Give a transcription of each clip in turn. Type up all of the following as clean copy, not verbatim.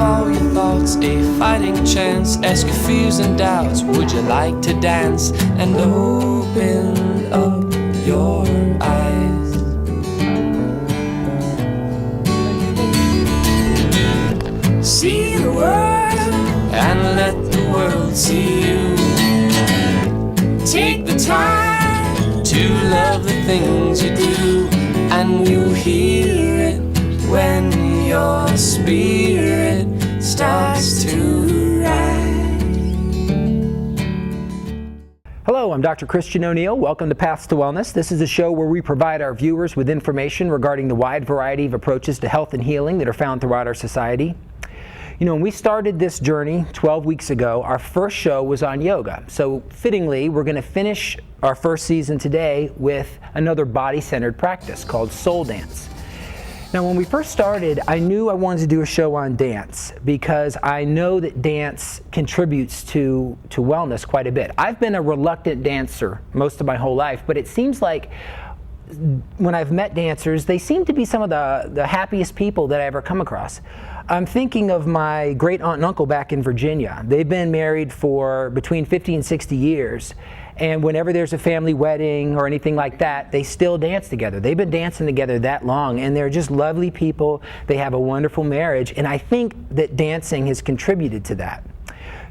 all your thoughts a fighting chance. Ask your fears and doubts, would you like to dance? And open up your eyes. See the world and let the world see you. Take the time to love the things you do, and you hear it when your spirit starts to rise. Hello, I'm Dr. Christian O'Neill. Welcome to Paths to Wellness. This is a show where we provide our viewers with information regarding the wide variety of approaches to health and healing that are found throughout our society. You know, when we started this journey 12 weeks ago, our first show was on yoga. So fittingly, we're going to finish our first season today with another body-centered practice called soul dance. Now, when we first started, I knew I wanted to do a show on dance because I know that dance contributes to wellness quite a bit. I've been a reluctant dancer most of my whole life, but it seems like when I've met dancers, they seem to be some of the happiest people that I ever come across. I'm thinking of my great aunt and uncle back in Virginia. They've been married for between 50 and 60 years. And whenever there's a family wedding or anything like that, they still dance together. They've been dancing together that long, and they're just lovely people. They have a wonderful marriage, and I think that dancing has contributed to that.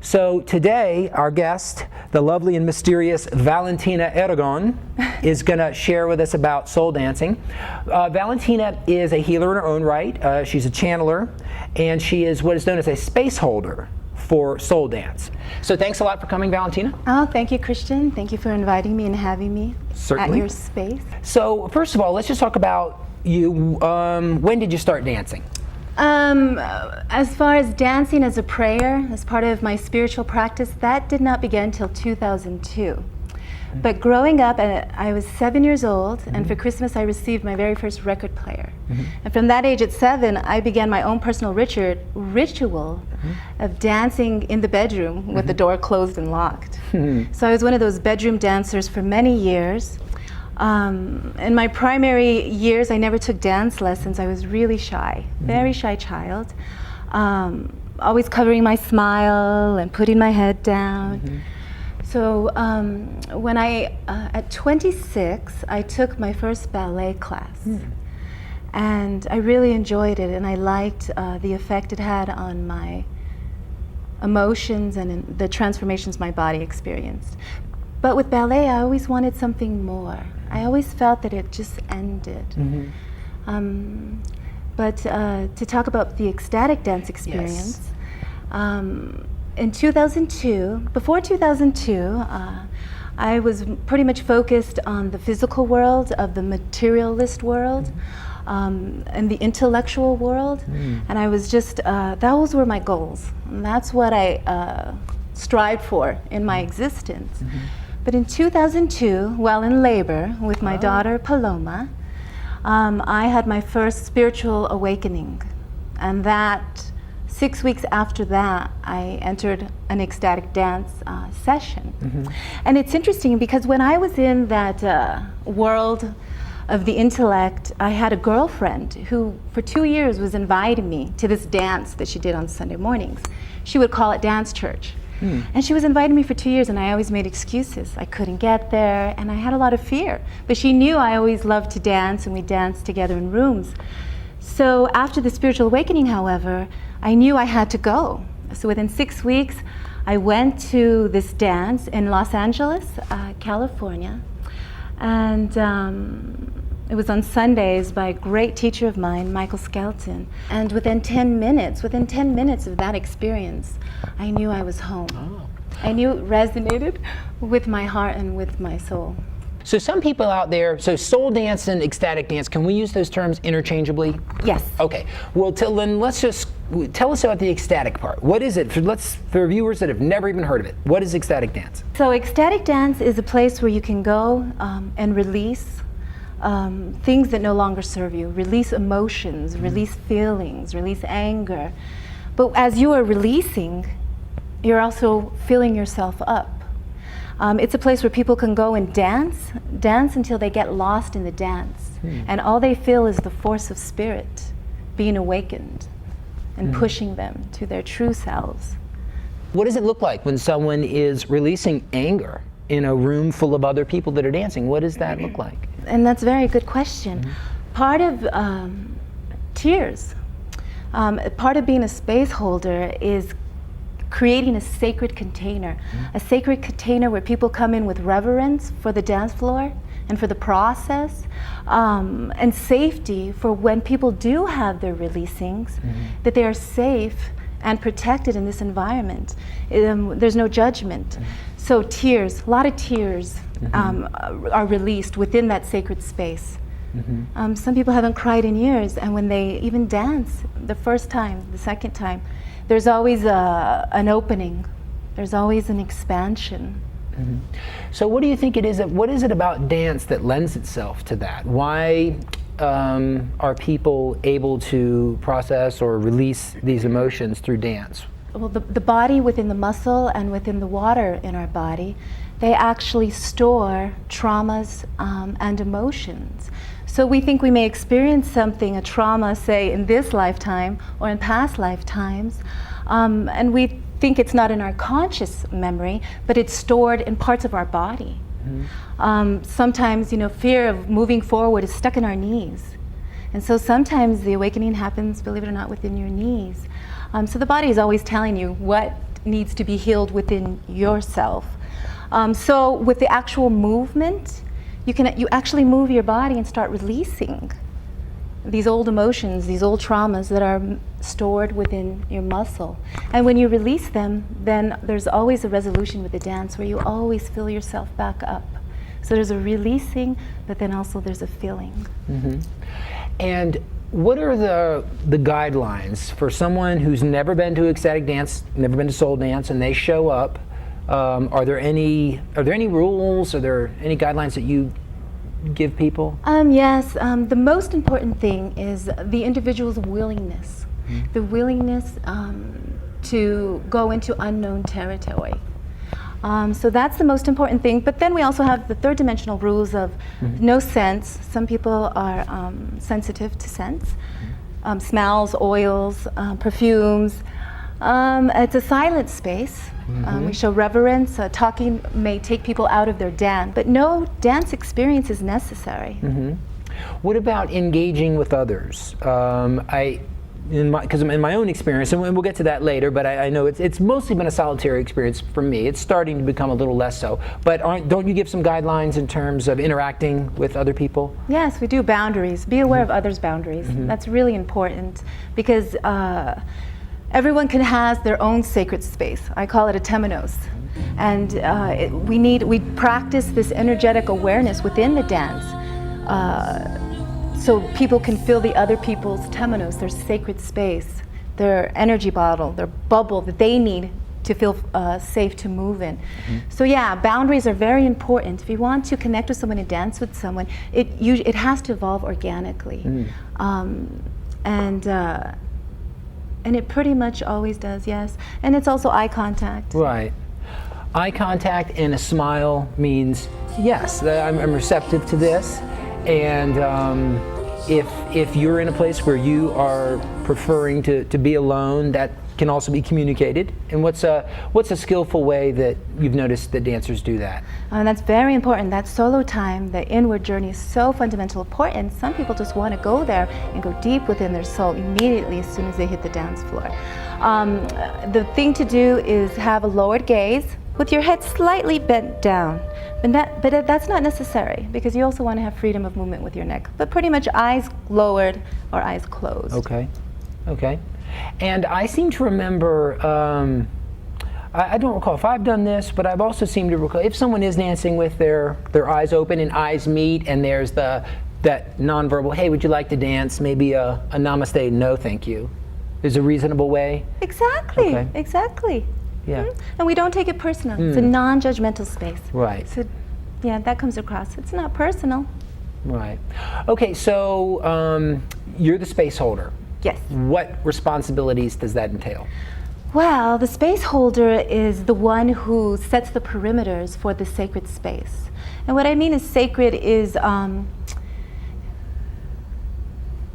So today, our guest, the lovely and mysterious Valentina Aragon, is going to share with us about soul dancing. Valentina is a healer in her own right. She's a channeler, and she is what is known as a space holder for soul dance. So thanks a lot for coming, Valentina. Oh, thank you, Christian. Thank you for inviting me and having me Certainly. At your space. So first of all, let's just talk about you. When did you start dancing? As far as dancing as a prayer, as part of my spiritual practice, that did not begin until 2002. But growing up, I was 7 years old, and for Christmas I received my very first record player. And from that age at 7, I began my own personal ritual of dancing in the bedroom with the door closed and locked. So I was one of those bedroom dancers for many years. In my primary years, I never took dance lessons. I was really shy, very shy child. Always covering my smile and putting my head down. So when at 26, I took my first ballet class. And I really enjoyed it, and I liked the effect it had on my emotions and the transformations my body experienced. But with ballet, I always wanted something more. I always felt that it just ended. But to talk about the ecstatic dance experience, in 2002, before 2002, I was pretty much focused on the physical world of the materialist world and the intellectual world. And I was just, those were my goals. And that's what I strived for in my existence. But in 2002, while in labor with my daughter Paloma, I had my first spiritual awakening. And that 6 weeks after that, I entered an ecstatic dance session. And it's interesting because when I was in that world of the intellect, I had a girlfriend who for 2 years was inviting me to this dance that she did on Sunday mornings. She would call it dance church. And she was inviting me for 2 years, and I always made excuses. I couldn't get there, and I had a lot of fear. But she knew I always loved to dance, and we danced together in rooms. So after the spiritual awakening, however, I knew I had to go. So within 6 weeks, I went to this dance in Los Angeles, California. And it was on Sundays by a great teacher of mine, Michael Skelton. And within 10 minutes of that experience, I knew I was home. I knew it resonated with my heart and with my soul. So some people out there, so soul dance and ecstatic dance, can we use those terms interchangeably? Yes. Okay. Well, then let's just tell us about the ecstatic part. What is it? For viewers that have never even heard of it, what is ecstatic dance? So ecstatic dance is a place where you can go and release things that no longer serve you. Release emotions, release feelings, release anger. But as you are releasing, you're also filling yourself up. It's a place where people can go and dance until they get lost in the dance. And all they feel is the force of spirit being awakened. and pushing them to their true selves. What does it look like when someone is releasing anger in a room full of other people that are dancing? What does that look like? And that's a very good question. Part of tears, part of being a space holder is creating a sacred container, a sacred container where people come in with reverence for the dance floor and for the process, and safety for when people do have their releasings, that they are safe and protected in this environment. There's no judgment. So tears, a lot of tears are released within that sacred space. Some people haven't cried in years, and when they even dance the first time, the second time, there's always an opening. There's always an expansion. So what do you think it is, what is it about dance that lends itself to that? Why are people able to process or release these emotions through dance? Well, the body within the muscle and within the water in our body, they actually store traumas and emotions. So we think we may experience something, a trauma, say in this lifetime or in past lifetimes, and we think it's not in our conscious memory, but it's stored in parts of our body. Sometimes, fear of moving forward is stuck in our knees. And so sometimes the awakening happens, believe it or not, within your knees. So the body is always telling you what needs to be healed within yourself. So with the actual movement, you actually move your body and start releasing these old emotions, these old traumas that are stored within your muscle. And when you release them, then there's always a resolution with the dance where you always fill yourself back up. So there's a releasing, but then also there's a filling. And what are the guidelines for someone who's never been to ecstatic dance, never been to soul dance, and they show up? Are there any rules? Are there any guidelines that you give people? Yes, the most important thing is the individual's willingness, the willingness to go into unknown territory. So that's the most important thing. But then we also have the third dimensional rules of no sense. Some people are sensitive to sense, smells, oils, perfumes. It's a silent space. We show reverence. Talking may take people out of their dance, but no dance experience is necessary. What about engaging with others? Because in my own experience, and we'll get to that later, but I know it's mostly been a solitary experience for me. It's starting to become a little less so. But don't you give some guidelines in terms of interacting with other people? Yes, we do. Boundaries. Be aware of others' boundaries. That's really important because everyone can have their own sacred space. I call it a temenos. And we practice this energetic awareness within the dance so people can feel the other people's temenos, their sacred space, their energy bottle, their bubble that they need to feel safe to move in. So yeah, boundaries are very important. If you want to connect with someone and dance with someone, it has to evolve organically. And it pretty much always does, yes. And it's also eye contact. Right. Eye contact and a smile means, yes, I'm receptive to this. And if you're in a place where you are preferring to be alone, that can also be communicated. And what's a skillful way that you've noticed that dancers do that? And that's very important. That solo time, the inward journey is so fundamental important. Some people just want to go there and go deep within their soul immediately as soon as they hit the dance floor. The thing to do is have a lowered gaze with your head slightly bent down. But that's not necessary because you also want to have freedom of movement with your neck. But pretty much eyes lowered or eyes closed. Okay. And I seem to remember, I don't recall if I've done this, but I've also seemed to recall if someone is dancing with their eyes open and eyes meet, and there's that nonverbal, hey, would you like to dance? Maybe a namaste, no thank you, is a reasonable way. Exactly. Okay. Exactly. Yeah. And we don't take it personal. It's a non-judgmental space. Right. So, yeah, that comes across. It's not personal. Right. Okay, so you're the space holder. Yes. What responsibilities does that entail? Well, the space holder is the one who sets the perimeters for the sacred space. And what I mean is sacred is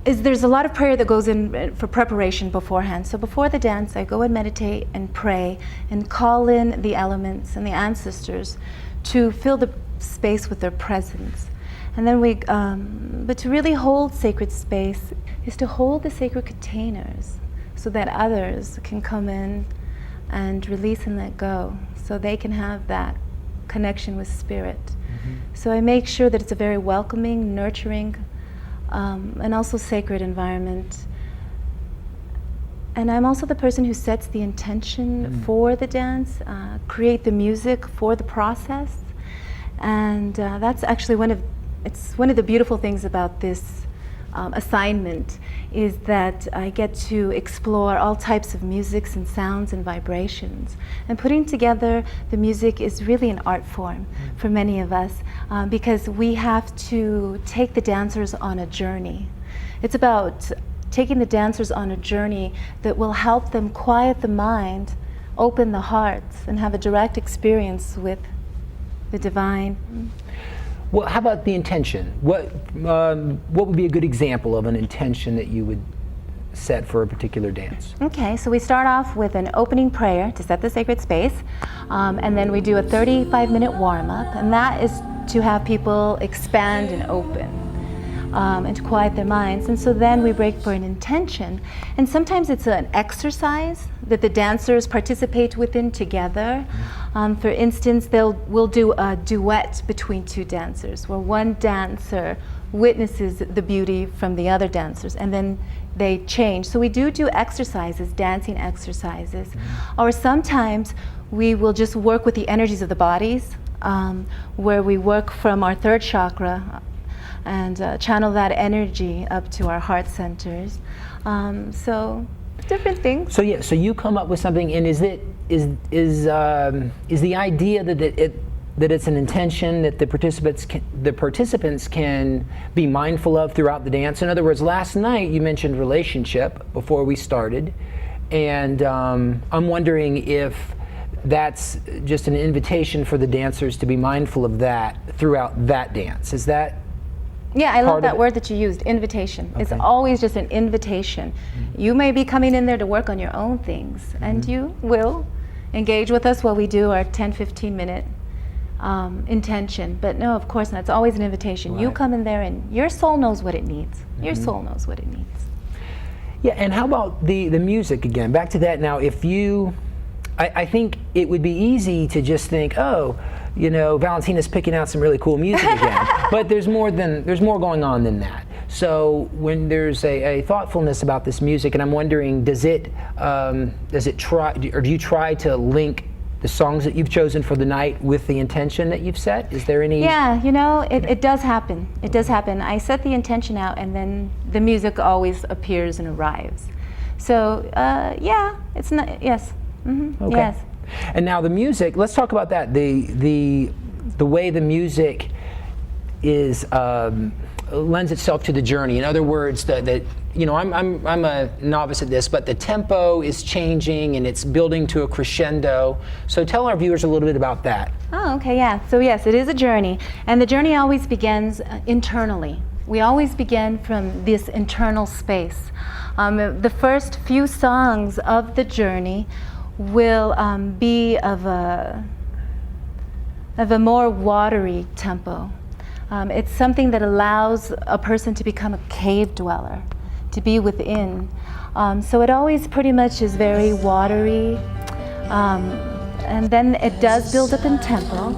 is there's a lot of prayer that goes in for preparation beforehand. So before the dance, I go and meditate and pray and call in the elements and the ancestors to fill the space with their presence. And then but to really hold sacred space is to hold the sacred containers so that others can come in and release and let go, so they can have that connection with spirit. So I make sure that it's a very welcoming, nurturing, and also sacred environment. And I'm also the person who sets the intention for the dance, create the music for the process. And that's actually one of the beautiful things about this assignment, is that I get to explore all types of musics and sounds and vibrations. And putting together the music is really an art form for many of us, because we have to take the dancers on a journey. It's about taking the dancers on a journey that will help them quiet the mind, open the hearts, and have a direct experience with the divine. Well, how about the intention? What would be a good example of an intention that you would set for a particular dance? Okay, so we start off with an opening prayer to set the sacred space, and then we do a 35-minute warm-up, and that is to have people expand and open, and to quiet their minds. And so then we break for an intention, and sometimes it's an exercise that the dancers participate within together. For instance, we'll do a duet between two dancers, where one dancer witnesses the beauty from the other dancers, and then they change. So we do exercises, dancing exercises. Or sometimes we will just work with the energies of the bodies, where we work from our third chakra and channel that energy up to our heart centers. So different things. So yeah, so you come up with something, and is the idea that it's an intention that the participants can be mindful of throughout the dance? In other words, last night you mentioned relationship before we started, and I'm wondering if that's just an invitation for the dancers to be mindful of that throughout that dance. Is that? Yeah, I love that word that you used, invitation. Okay. It's always just an invitation. You may be coming in there to work on your own things, and you will engage with us while we do our 10-15 minute intention. But no, of course not. It's always an invitation. Right. You come in there and your soul knows what it needs. Your soul knows what it needs. Yeah, and how about the music again? Back to that now. If you, I think it would be easy to just think, oh, you know, Valentina's picking out some really cool music again. But there's more going on than that. So when there's a thoughtfulness about this music, and I'm wondering, do you try to link the songs that you've chosen for the night with the intention that you've set? Is there any? Yeah, you know, it does happen. It does happen. I set the intention out, and then the music always appears and arrives. So yeah, it's not. Yes. Okay. Yes. And now the music, let's talk about that. The way the music is lends itself to the journey. In other words, you know, I'm a novice at this, but the tempo is changing and it's building to a crescendo. So tell our viewers a little bit about that. Oh, okay, yeah. So yes, it is a journey, and the journey always begins internally. We always begin from this internal space. The first few songs of the journey will be of a more watery tempo. It's something that allows a person to become a cave dweller, to be within. So it always pretty much is very watery, and then it does build up in tempo.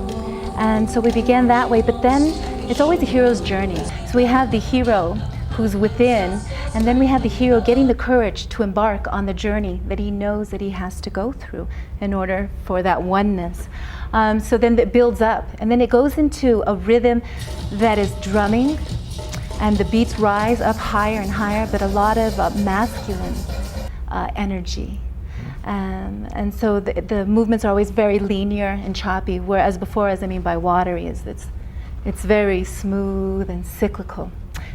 And so we began that way, but then it's always a hero's journey. So we have the hero who's within, and then we have the hero getting the courage to embark on the journey that he knows that he has to go through in order for that oneness. So then it builds up, and then it goes into a rhythm that is drumming, and the beats rise up higher and higher, but a lot of masculine energy. And so the movements are always very linear and choppy, whereas before, as I mean by watery, is it's very smooth and cyclical.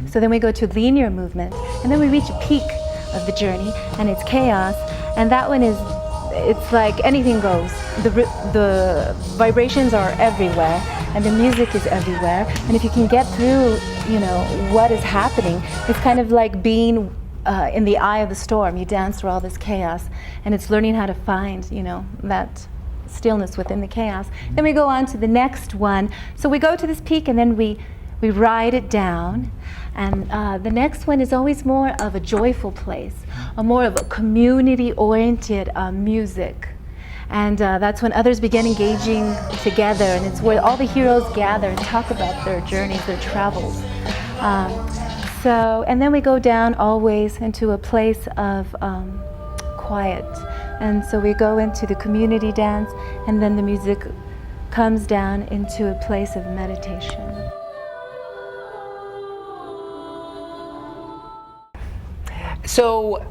So then we go to linear movement, and then we reach a peak of the journey, and it's chaos, and that one it's like anything goes. The vibrations are everywhere, and the music is everywhere. And if you can get through, you know, what is happening, it's kind of like being in the eye of the storm. You dance through all this chaos, and it's learning how to find, you know, that stillness within the chaos. Then we go on to the next one. So we go to this peak, and then we ride it down. And the next one is always more of a joyful place, more of a community-oriented music. And that's when others begin engaging together, and it's where all the heroes gather and talk about their journeys, their travels. And then we go down always into a place of quiet. And so we go into the community dance, and then the music comes down into a place of meditation. So,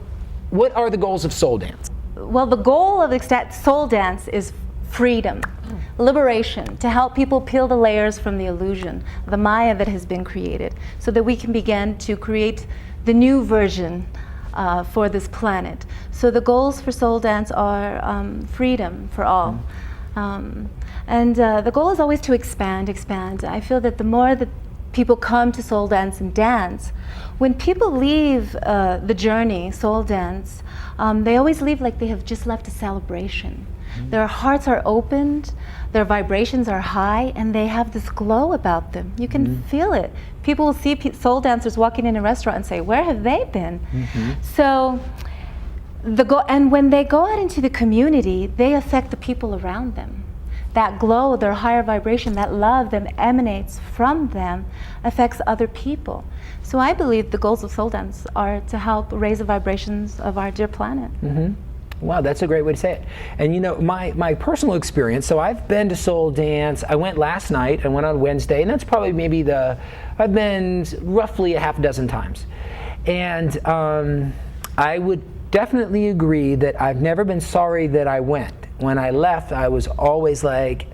what are the goals of soul dance? Well, the goal of ecstatic soul dance is freedom, liberation, to help people peel the layers from the illusion, the Maya that has been created, so that we can begin to create the new version for this planet. So the goals for soul dance are freedom for all. And the goal is always to expand. I feel that the more that people come to soul dance and dance, when people leave the journey, soul dance, they always leave like they have just left a celebration. Their hearts are opened, their vibrations are high, and they have this glow about them. You can feel it. People will see soul dancers walking in a restaurant and say, where have they been? So, and when they go out into the community, they affect the people around them. That glow, their higher vibration, that love that emanates from them affects other people. So I believe the goals of soul dance are to help raise the vibrations of our dear planet. Wow, that's a great way to say it. And you know, my personal experience, so I've been to soul dance. I went last night, I went on Wednesday, and that's probably maybe I've been roughly a half a dozen times. And I would definitely agree that I've never been sorry that I went. When I left, I was always like,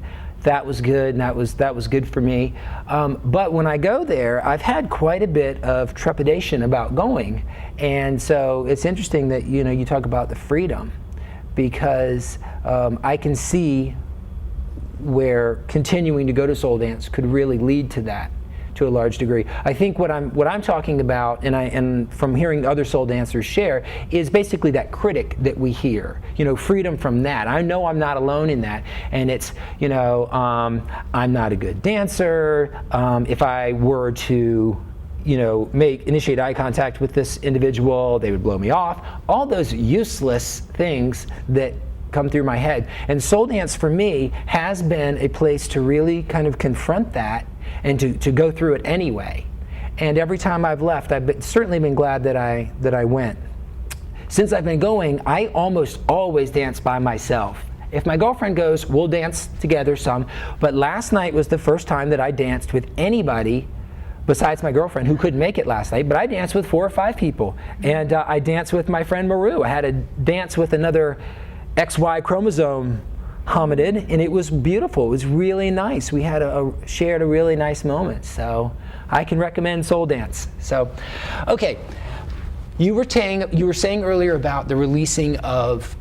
that was good, and that was good for me. But when I go there, I've had quite a bit of trepidation about going. And so it's interesting that, you know, you talk about the freedom, because I can see where continuing to go to soul dance could really lead to that, to a large degree. I think what I'm talking about, and from hearing other soul dancers share, is basically that critic that we hear. You know, freedom from that. I know I'm not alone in that, and it's, you know, I'm not a good dancer. If I were to, you know, initiate eye contact with this individual, they would blow me off. All those useless things that come through my head. And soul dance for me has been a place to really kind of confront that, and to go through it anyway. And every time I've left, I've certainly been glad that I went. Since I've been going, I almost always dance by myself. If my girlfriend goes, we'll dance together some, but last night was the first time that I danced with anybody besides my girlfriend, who couldn't make it last night, but I danced with 4 or 5 people. And I danced with my friend Maru. I had a dance with another XY chromosome hominid, and it was beautiful. It was really nice. We had shared a really nice moment. So I can recommend soul dance. So, okay, you were saying earlier about the releasing of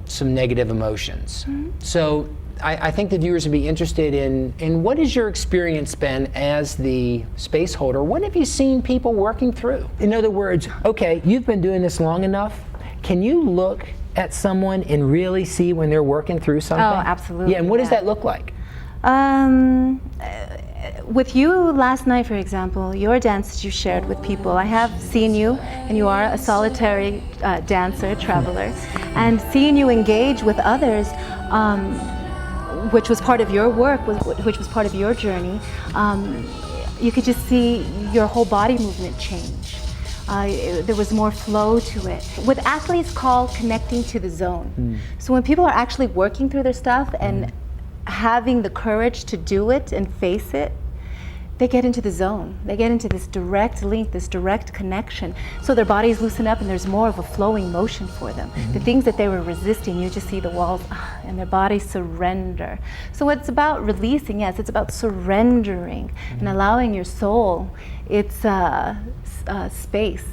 some negative emotions. So I think the viewers would be interested in what has your experience been as the space holder? What have you seen people working through? In other words, okay, you've been doing this long enough. Can you look at someone and really see when they're working through something? Oh, absolutely. Yeah, and what does that look like? With you last night, for example, your dance that you shared with people, I have seen you, and you are a solitary dancer, traveler, and seeing you engage with others, which was part of your work, which was part of your journey, you could just see your whole body movement change. There was more flow to it. What athletes call connecting to the zone. So when people are actually working through their stuff and having the courage to do it and face it, they get into the zone. They get into this direct link, this direct connection. So their bodies loosen up and there's more of a flowing motion for them. The things that they were resisting, you just see the walls and their bodies surrender. So it's about releasing, yes, it's about surrendering and allowing your soul its space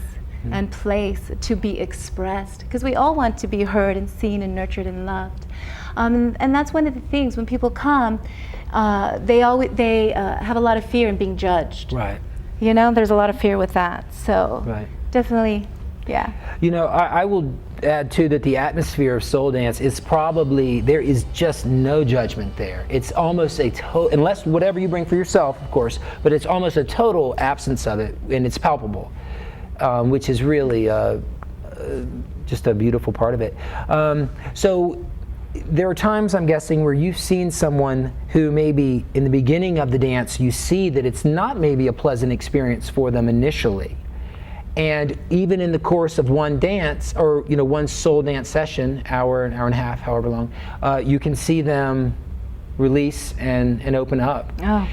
and place to be expressed. Because we all want to be heard and seen and nurtured and loved. And that's one of the things when people come, they have a lot of fear in being judged. Right. You know, there's a lot of fear with that. So Right. definitely, yeah. You know, I will add too that the atmosphere of soul dance is probably, there is just no judgment there. It's almost a unless whatever you bring for yourself, of course, but it's almost a total absence of it, and it's palpable, which is really just a beautiful part of it. So there are times, I'm guessing, where you've seen someone who maybe in the beginning of the dance you see that it's not maybe a pleasant experience for them initially. And even in the course of one dance, or one soul dance session, hour and a half, however long, you can see them release and open up. Oh.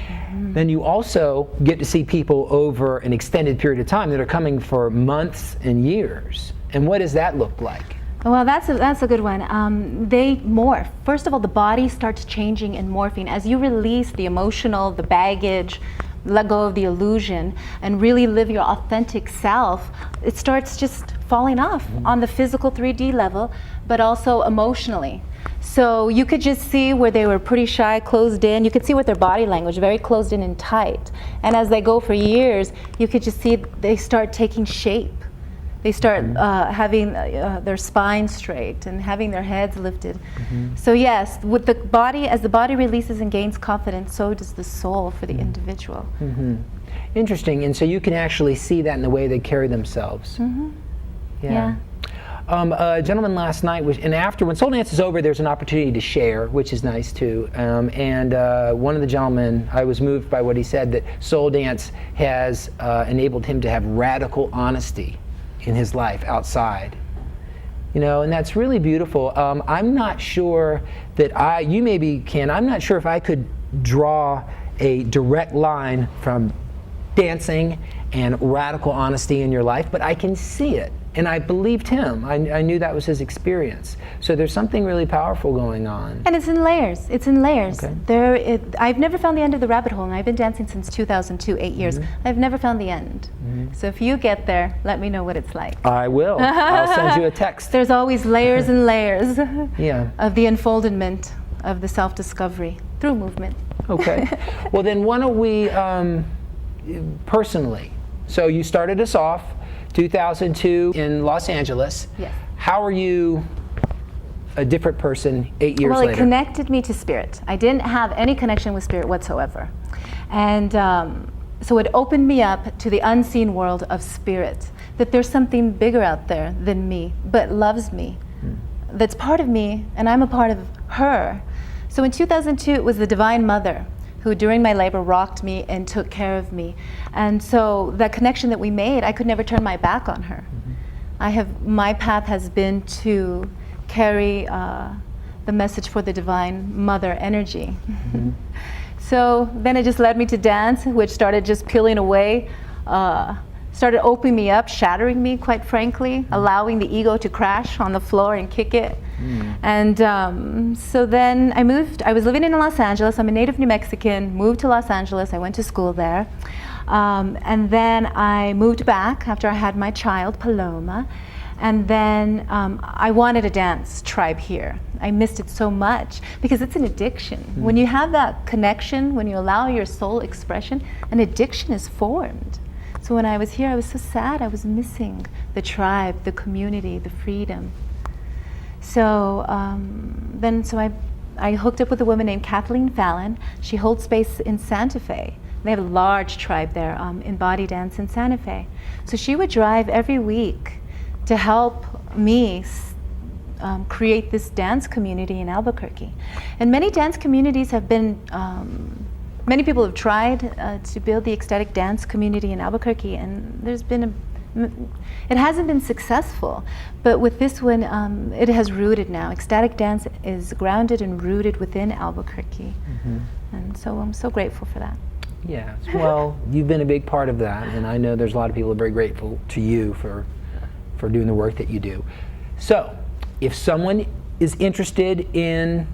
Then you also get to see people over an extended period of time that are coming for months and years. And what does that look like? Well, that's a good one. They morph. First of all, the body starts changing and morphing. As you release the emotional, the baggage, let go of the illusion, and really live your authentic self, it starts just falling off on the physical 3D level, but also emotionally. So you could just see where they were pretty shy, closed in. You could see with their body language, very closed in and tight. And as they go for years, you could just see they start taking shape. They start having their spine straight and having their heads lifted. So yes, with the body, as the body releases and gains confidence, so does the soul for the individual. Interesting. And so you can actually see that in the way they carry themselves. Yeah. A gentleman last night and after, when soul dance is over, there's an opportunity to share, which is nice too. And one of the gentlemen, I was moved by what he said, that soul dance has enabled him to have radical honesty in his life outside, and that's really beautiful. I'm not sure that you maybe can, I'm not sure if I could draw a direct line from dancing and radical honesty in your life, but I can see it. And I believed him. I knew that was his experience. So there's something really powerful going on. And it's in layers. It's in layers. Okay. I've never found the end of the rabbit hole, and I've been dancing since 2002, 8 years. I've never found the end. So if you get there, let me know what it's like. I will. I'll send you a text. There's always layers and layers of the unfoldment of the self-discovery through movement. Okay. Well, then why don't we, personally, so you started us off 2002 in Los Angeles. Yes. How are you a different person 8 years later? Well, it later? connected me to spirit. I didn't have any connection with spirit whatsoever. And so it opened me up to the unseen world of spirit, that there's something bigger out there than me, but loves me, that's part of me, and I'm a part of her. So in 2002, it was the Divine Mother who during my labor rocked me and took care of me. And so that connection that we made, I could never turn my back on her. My path has been to carry the message for the Divine Mother energy. So then it just led me to dance, which started just peeling away, started opening me up, shattering me, quite frankly, allowing the ego to crash on the floor and kick it. And so then I was living in Los Angeles. I'm a native New Mexican, moved to Los Angeles. I went to school there. And then I moved back after I had my child, Paloma. And then I wanted a dance tribe here. I missed it so much because it's an addiction. When you have that connection, when you allow your soul expression, an addiction is formed. So when I was here, I was so sad. I was missing the tribe, the community, the freedom. So I hooked up with a woman named Kathleen Fallon. She holds space in Santa Fe. They have a large tribe there in body dance in Santa Fe. So she would drive every week to help me create this dance community in Albuquerque. And many dance communities have been, many people have tried to build the ecstatic dance community in Albuquerque, and there's been it hasn't been successful, but with this one, it has rooted now. Ecstatic dance is grounded and rooted within Albuquerque. And so I'm so grateful for that. Yeah, well, you've been a big part of that, and I know there's a lot of people who are very grateful to you for doing the work that you do. So, if someone is interested in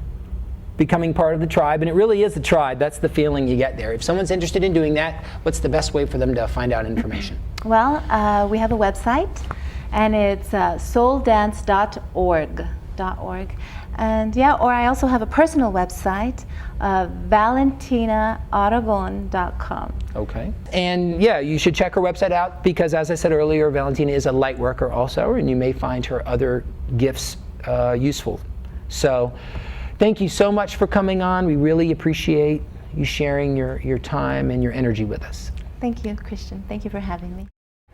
becoming part of the tribe, and it really is a tribe, that's the feeling you get there. If someone's interested in doing that, what's the best way for them to find out information? Well, we have a website, and it's souldance.org. .org. And yeah, or I also have a personal website, valentinaaragon.com. Okay. And yeah, you should check her website out because, as I said earlier, Valentina is a light worker also, and you may find her other gifts useful. So thank you so much for coming on. We really appreciate you sharing your time and your energy with us. Thank you, Christian. Thank you for having me.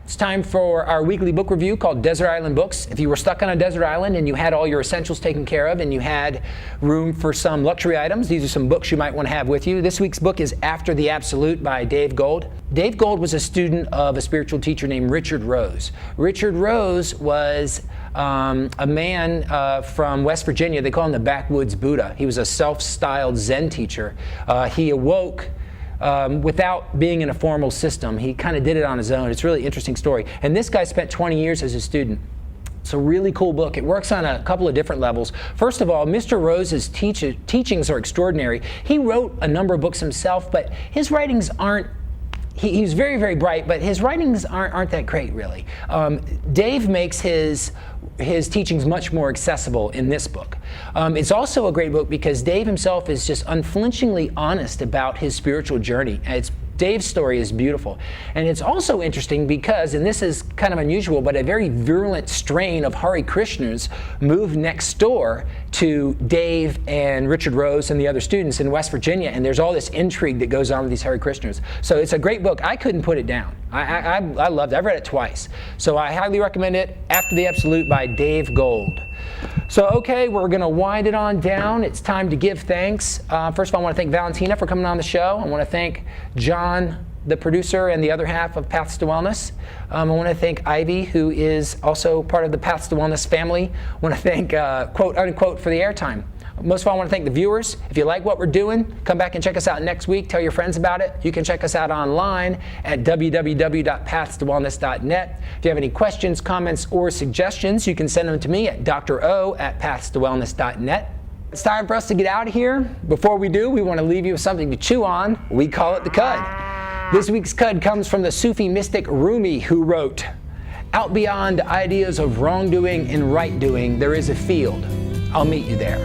It's time for our weekly book review called Desert Island Books. If you were stuck on a desert island and you had all your essentials taken care of and you had room for some luxury items, these are some books you might want to have with you. This week's book is After the Absolute by Dave Gold. Dave Gold was a student of a spiritual teacher named Richard Rose. Richard Rose was a man from West Virginia. They call him the Backwoods Buddha. He was a self-styled Zen teacher. He awoke without being in a formal system. He kind of did it on his own. It's a really interesting story. And this guy spent 20 years as a student. It's a really cool book. It works on a couple of different levels. First of all, Mr. Rose's teachings are extraordinary. He wrote a number of books himself, but his writings aren't, he's very, very bright, but his writings aren't that great, really. Dave makes his teachings much more accessible in this book. It's also a great book because Dave himself is just unflinchingly honest about his spiritual journey. Dave's story is beautiful. And it's also interesting because, and this is kind of unusual, but a very virulent strain of Hare Krishnas moved next door to Dave and Richard Rose and the other students in West Virginia, and there's all this intrigue that goes on with these Hare Krishnas. So it's a great book. I couldn't put it down. I loved it. I've read it twice. So I highly recommend it, After the Absolute by Dave Gold. So okay, we're going to wind it on down. It's time to give thanks. First of all, I want to thank Valentina for coming on the show. I want to thank John, the producer, and the other half of Paths to Wellness. I want to thank Ivy, who is also part of the Paths to Wellness family. I want to thank, quote, unquote, for the airtime. Most of all, I want to thank the viewers. If you like what we're doing, come back and check us out next week. Tell your friends about it. You can check us out online at www.pathstowellness.net. If you have any questions, comments, or suggestions, you can send them to me at dro@pathstowellness.net. It's time for us to get out of here. Before we do, we want to leave you with something to chew on. We call it the Cud. This week's Cud comes from the Sufi mystic Rumi, who wrote, "Out beyond ideas of wrongdoing and right doing, there is a field. I'll meet you there."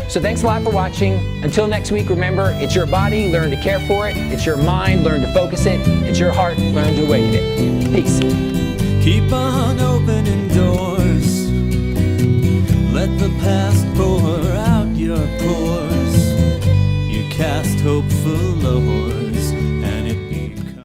So thanks a lot for watching. Until next week, remember, it's your body, learn to care for it. It's your mind, learn to focus it. It's your heart, learn to awaken it. Peace. Keep on opening doors.